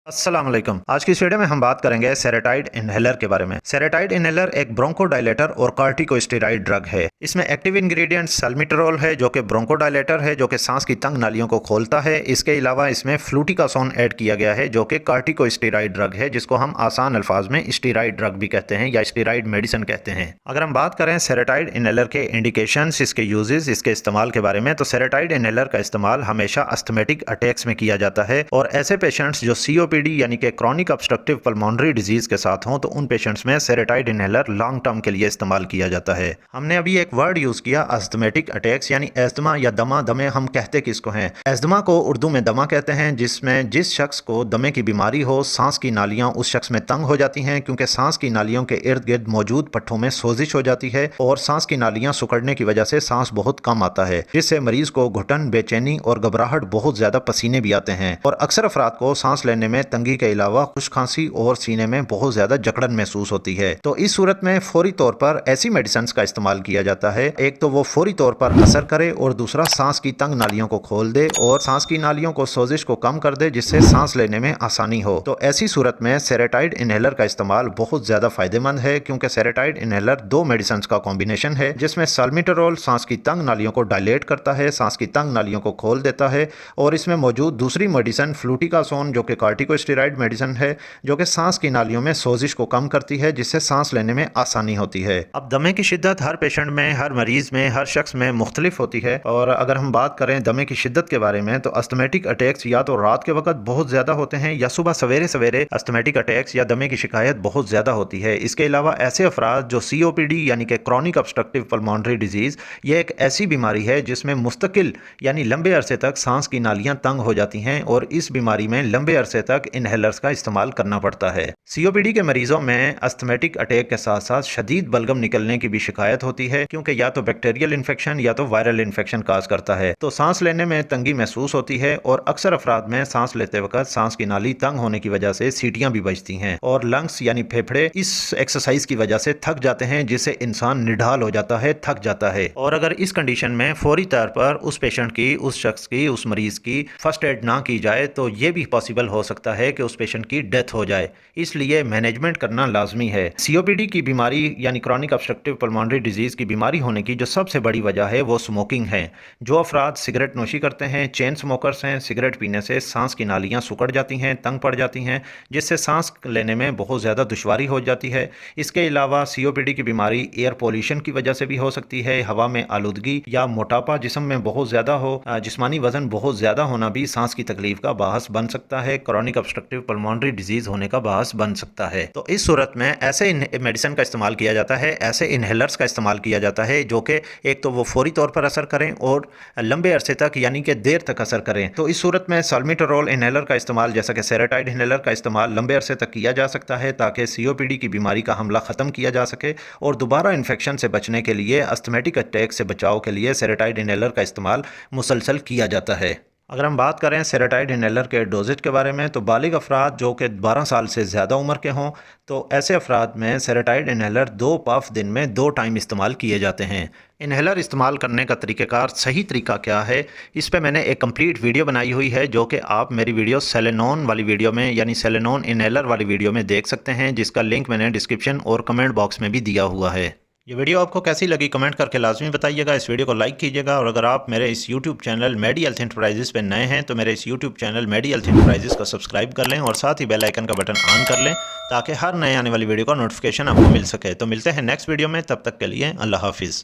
अस्सलाम वालेकुम। आज की इस वीडियो में हम बात करेंगे सेरेटाइड इनहेलर के बारे में। सेरेटाइड इनहेलर एक ब्रोंकोडायलेटर और कार्टिकोस्टेरॉइड ड्रग है। इसमें एक्टिव इंग्रेडिएंट सल्मीटरॉल है जो कि ब्रोंकोडायलेटर है, जो कि सांस की तंग नालियों को खोलता है। इसके अलावा इसमें फ्लूटिकासोन ऐड किया गया है जो कि कार्टिकोस्टेरॉइड ड्रग है, जिसको हम आसान अल्फाज में स्टेरॉइड ड्रग भी कहते हैं या स्टेरॉइड मेडिसिन कहते हैं। अगर हम बात करें सेरेटाइड इनहेलर के इंडिकेशंस, इसके यूजेस, इसके इस्तेमाल के बारे में, तो सेरेटाइड इनहेलर का इस्तेमाल हमेशा अस्थमेटिक अटैक्स में किया जाता है और ऐसे पेशेंट्स जो COPD यानी कि क्रॉनिक ऑब्स्ट्रक्टिव पल्मोनरी डिजीज के साथ हों तो उन पेशेंट्स में सेरेटाइड इनहेलर लॉन्ग टर्म के लिए इस्तेमाल किया जाता है। हमने अभी एक वर्ड यूज किया अस्थमेटिक अटैक्स यानी एस्थमा या दमा। दमे हम कहते किसको हैं? एस्थमा को उर्दू में दमा कहते हैं, जिसमें जिस शख्स को दमे की बीमारी हो, सांस की नालियां उस शख्स में तंग हो जाती हैं क्योंकि सांस की नालियों के इर्द गिर्द मौजूद पट्टों में सोजिश हो जाती है और सांस की नालियां सिकुड़ने की वजह से सांस बहुत कम आता है, जिससे मरीज को घुटन, बेचैनी और घबराहट, बहुत ज्यादा पसीने भी आते हैं और अक्सर अफराद को सांस लेने में तंगी के अलावा खुश खांसी और सीने में बहुत ज्यादा जकड़न महसूस होती है। तो इस सूरत में फौरी तौर पर ऐसी मेडिसिन का इस्तेमाल किया जाता है। एक तो वो फौरी तौर पर असर करे और दूसरा सांस की तंग नालियों को खोल दे और सांस की नालियों को सोजिश को कम कर दे, जिससे सांस लेने में आसानी हो। तो ऐसी सूरत में सेरेटाइड इनहेलर का इस्तेमाल बहुत ज्यादा फायदेमंद है क्योंकि सेरेटाइड इनहेलर दो मेडिसिन का कॉम्बिनेशन है, जिसमें सल्मीटरॉल सांस की तंग नालियों को डायलेट करता है, सांस की तंग नालियों को खोल देता है, और इसमें मौजूद दूसरी मेडिसिन फ्लूटिकासोन जो कि कार्टिकोस्टेरॉइड मेडिसिन है, जो कि सांस की नालियों में सोजिश को कम करती है, जिससे सांस लेने में आसानी होती है। अब दमे की शिद्दत हर पेशेंट में, हर मरीज में, हर शख्स में मुख्तलिफ होती है और अगर हम बात करें दमे की शिद्दत के बारे में तो अस्थमेटिक अटैक्स या तो रात के वक्त बहुत ज्यादा होते हैं या सुबह सवेरे सवेरे अस्थमेटिक अटैक्स या दमे की शिकायत बहुत ज्यादा होती है। इसके अलावा ऐसे अफराद जो COPD यानी कि क्रॉनिक ऑब्स्ट्रक्टिव पल्मोनरी डिजीज, ये एक ऐसी बीमारी है जिसमें मुस्तकिल यानी लंबे अरसे तक सांस की नालियां तंग हो जाती हैं और इस बीमारी में लंबे अरसे तक इनहेलर्स का इस्तेमाल करना पड़ता है। COPD के मरीजों में अस्थमेटिक अटैक के साथ साथ शदीद बलगम निकलने की भी शिकायत होती है क्योंकि या तो बैक्टीरियल इन्फेक्शन या तो वायरल इन्फेक्शन काज करता है, तो सांस लेने में तंगी महसूस होती है और अक्सर अफराद में सांस लेते वक्त सांस की नाली तंग होने की वजह से सीटियां भी बजती हैं और लंग्स यानी फेफड़े इस एक्सरसाइज की वजह से थक जाते हैं, जिससे इंसान निढाल हो जाता है, थक जाता है। और अगर इस कंडीशन में फौरी तौर पर उस पेशेंट की, उस शख्स की, उस मरीज की फर्स्ट एड ना की जाए तो ये भी पॉसिबल हो सकता है कि उस पेशेंट की डेथ हो जाए। इसलिए मैनेजमेंट करना लाजमी है। COPD की बीमारी यानी क्रॉनिक ऑब्स्ट्रक्टिव पल्मोनरी डिजीज की बीमारी होने की जो सबसे बड़ी वजह है वो स्मोकिंग है। जो अफराद सिगरेट नोशी करते हैं, चेन स्मोकर्स हैं, सिगरेट पीने से सांस की नालियां सिकुड़ जाती हैं, तंग पड़ जाती हैं, जिससे सांस लेने में बहुत ज़्यादा दुश्वारी हो जाती है। इसके अलावा COPD की बीमारी एयर पोल्यूशन की वजह से भी हो सकती है। हवा में आलूदगी या मोटापा जिस्म में बहुत ज़्यादा हो, जिस्मानी वजन बहुत ज़्यादा होना भी सांस की तकलीफ का बाहस बन सकता है, क्रॉनिक ऑब्स्ट्रक्टिव पल्मोनरी डिजीज होने का बाहस बन सकता है। तो इस सूरत में ऐसे मेडिसिन का इस्तेमाल किया जाता है, ऐसे इनहेलर्स का इस्तेमाल किया जाता है जो कि एक तो वो फौरी तौर पर असर करें और लंबे अरसे तक यानी कि देर तक असर करें। तो इस सूरत में सल्मीटरॉल इनहेलर का इस्तेमाल, जैसा कि सेरेटाइड इनहेलर का इस्तेमाल लंबे अरसे तक किया जा सकता है ताकि COPD की बीमारी का हमला ख़त्म किया जा सके और दोबारा इन्फेक्शन से बचने के लिए, अस्थमेटिक अटैक से बचाव के लिए सेरेटाइड इनहेलर का इस्तेमाल मुसलसल किया जाता है। अगर हम बात करें सेरेटाइड इनहेलर के डोजेज के बारे में तो बालिग अफराद जो कि 12 साल से ज़्यादा उम्र के हों तो ऐसे अफराद में सेरेटाइड इनहेलर 2 पफ दिन में 2 टाइम इस्तेमाल किए जाते हैं। इनहेलर इस्तेमाल करने का तरीक़ाकार, सही तरीका क्या है, इस पे मैंने एक कंप्लीट वीडियो बनाई हुई है जो कि आप मेरी वीडियो सेलेनोन वाली वीडियो में यानी सेलेनोन इनहेलर वाली वीडियो में देख सकते हैं, जिसका लिंक मैंने डिस्क्रिप्शन और कमेंट बॉक्स में भी दिया हुआ है। ये वीडियो आपको कैसी लगी कमेंट करके लाजमी बताइएगा। इस वीडियो को लाइक कीजिएगा और अगर आप मेरे इस YouTube चैनल मेडी हेल्थ एंटरप्राइजेस पे नए हैं तो मेरे इस YouTube चैनल मेडी हेल्थ एंटरप्राइजेस को सब्सक्राइब कर लें और साथ ही बेल आइकन का बटन ऑन कर लें ताकि हर नए आने वाली वीडियो का नोटिफिकेशन आपको मिल सके। तो मिलते हैं नेक्स्ट वीडियो में, तब तक के लिए अल्लाह हाफिज़।